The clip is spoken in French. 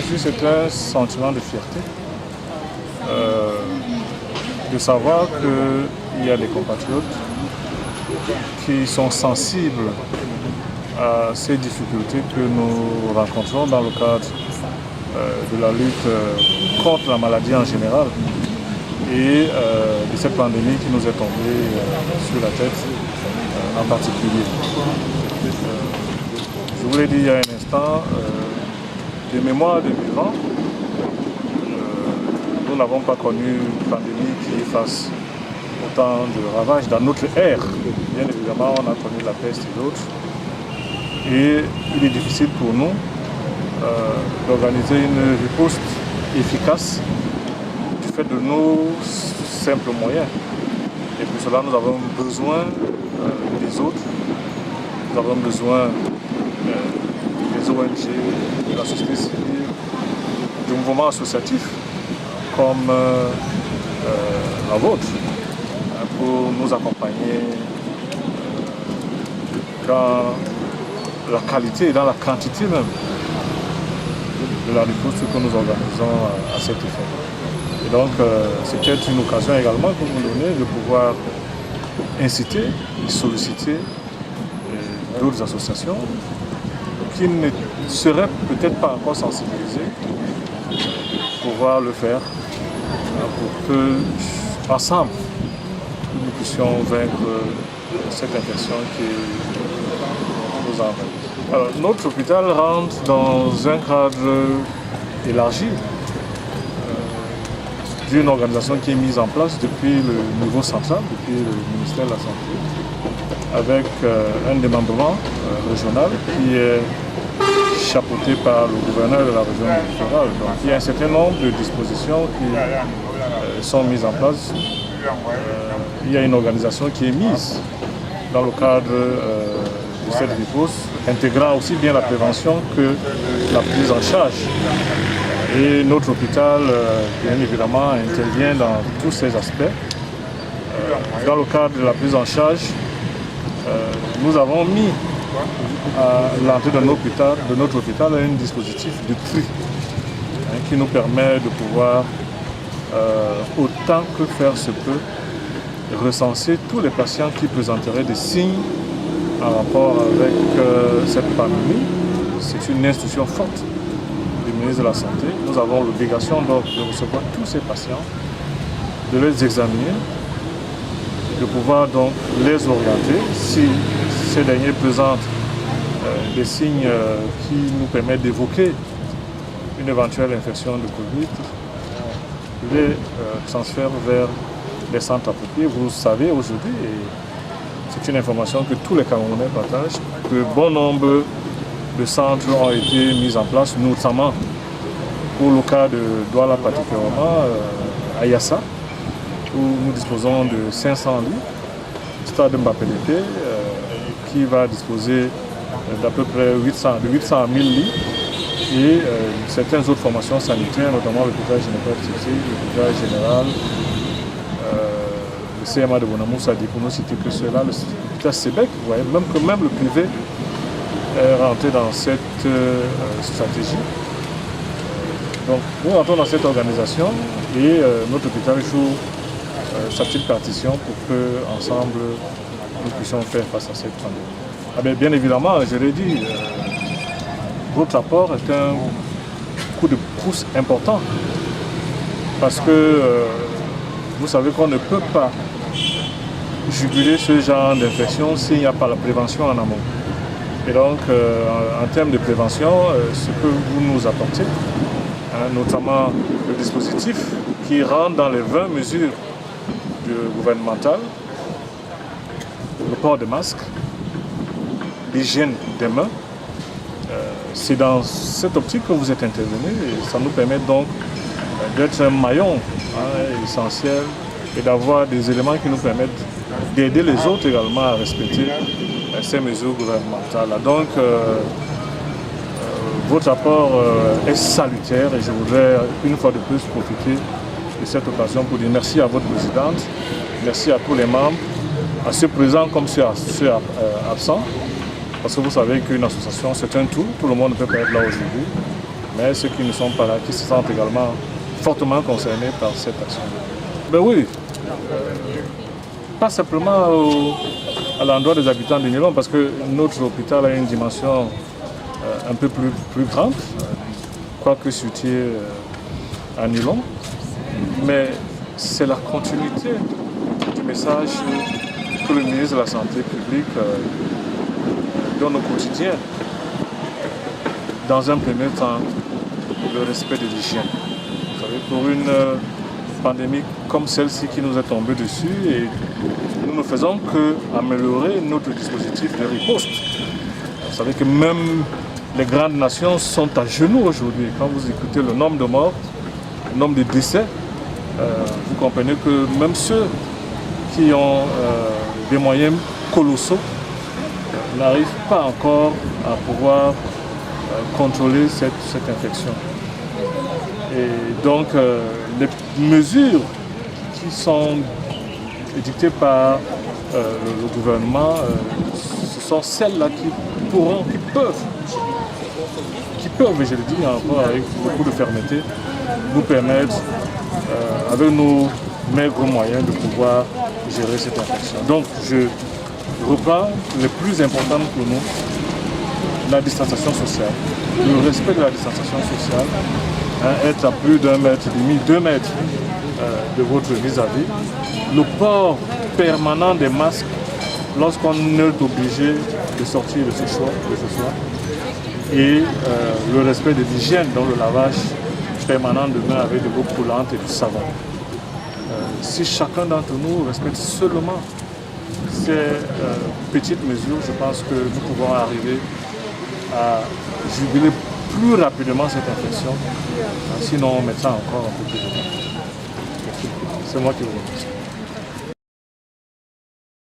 aujourd'hui, c'est un sentiment de fierté de savoir qu'il y a des compatriotes qui sont sensibles à ces difficultés que nous rencontrons dans le cadre de la lutte contre la maladie en général et de cette pandémie qui nous est tombée sur la tête en particulier. Je vous l'ai dit il y a un instant, de mémoire de vivants, nous n'avons pas connu une pandémie qui fasse autant de ravages dans notre ère. Bien évidemment, on a connu la peste et d'autres. Et il est difficile pour nous d'organiser une riposte efficace du fait de nos simples moyens. Et pour cela, nous avons besoin des autres. Nous avons besoin des ONG, de la société civile, du mouvement associatif comme la vôtre, pour nous accompagner dans la qualité et dans la quantité même de la riposte que nous organisons à cet effet. Et donc, c'était une occasion également pour nous donner de pouvoir inciter et solliciter d'autres associations qui ne seraient peut-être pas encore sensibilisées pour pouvoir le faire, pour que, ensemble, nous puissions vaincre cette infection qui nous envahit. Alors, notre hôpital rentre dans un cadre élargi d'une organisation qui est mise en place depuis le niveau central, depuis le ministère de la Santé, avec un démembrement régional qui est chapeauté par le gouverneur de la région littorale. Donc il y a un certain nombre de dispositions qui sont mises en place. Il y a une organisation qui est mise dans le cadre de cette riposte, intégrant aussi bien la prévention que la prise en charge. Et notre hôpital, bien évidemment, intervient dans tous ces aspects. Dans le cadre de la prise en charge, nous avons mis à l'entrée de notre hôpital un dispositif de tri qui nous permet de pouvoir, autant que faire se peut, recenser tous les patients qui présenteraient des signes en rapport avec cette pandémie. C'est une instruction forte du ministre de la Santé. Nous avons l'obligation donc de recevoir tous ces patients, de les examiner, de pouvoir donc les orienter si ces derniers présentent des signes qui nous permettent d'évoquer une éventuelle infection de Covid, les transfert vers les centres appropriés. Vous savez aujourd'hui, et c'est une information que tous les Camerounais partagent, que bon nombre de centres ont été mis en place, notamment pour le cas de Douala particulièrement, à Yassa, où nous disposons de 500 lits, Stade Mbapelete, qui va disposer d'à peu près 800 000 lits, et certaines autres formations sanitaires, notamment l'hôpital général, l'hôpital général, le CMA de Bonamoussa, pour ne citer que cela, l'hôpital Sébec, vous voyez, même le privé est rentré dans cette stratégie. Donc nous rentrons dans cette organisation et notre hôpital joue sa petite partition pour que ensemble nous puissions faire face à cette pandémie. Bien évidemment, je l'ai dit, votre apport est un coup de pouce important parce que vous savez qu'on ne peut pas juguler ce genre d'infection s'il n'y a pas la prévention en amont. Et donc, en termes de prévention, ce que vous nous apportez, notamment le dispositif qui rentre dans les 20 mesures gouvernementales, le port de masque, l'hygiène des mains, c'est dans cette optique que vous êtes intervenu et ça nous permet donc d'être un maillon essentiel et d'avoir des éléments qui nous permettent d'aider les autres également à respecter ces mesures gouvernementales. Donc, votre apport est salutaire et je voudrais une fois de plus profiter de cette occasion pour dire merci à votre présidente, merci à tous les membres, à ceux présents comme ceux absents, parce que vous savez qu'une association c'est un tout le monde ne peut pas être là aujourd'hui. mais ceux qui ne sont pas là, qui se sentent également fortement concernés par cette action. Ben oui, pas simplement à l'endroit des habitants de Nilon, parce que notre hôpital a une dimension un peu plus grande, quoique situé à Nilon, mais c'est la continuité du message que le ministre de la Santé publique donne au quotidien. Dans un premier temps, le respect de l'hygiène. Vous savez, pour une pandémie comme celle-ci qui nous est tombée dessus, et nous ne faisons qu'améliorer notre dispositif de riposte. Vous savez que même les grandes nations sont à genoux aujourd'hui. Quand vous écoutez le nombre de morts, le nombre de décès, vous comprenez que même ceux qui ont des moyens colossaux n'arrivent pas encore à pouvoir contrôler cette infection. Et donc, les mesures qui sont édictées par le gouvernement, ce sont celles-là qui peuvent, et je le dis encore avec beaucoup de fermeté, nous permettre, avec nos maigres moyens, de pouvoir gérer cette infection. Donc, je reprends le plus important pour nous, la distanciation sociale, le respect de la distanciation sociale, être à plus d'1,5 mètre, 2 mètres de votre vis-à-vis, le port permanent des masques lorsqu'on est obligé de sortir de ce soir, et le respect de l'hygiène, dans le lavage permanent de mains avec de l'eau coulante et du savon. Si chacun d'entre nous respecte seulement ces petites mesures, je pense que nous pouvons arriver à juguler plus rapidement cette infection, sinon on mettra encore un peu plus de temps. C'est moi qui vous remercie.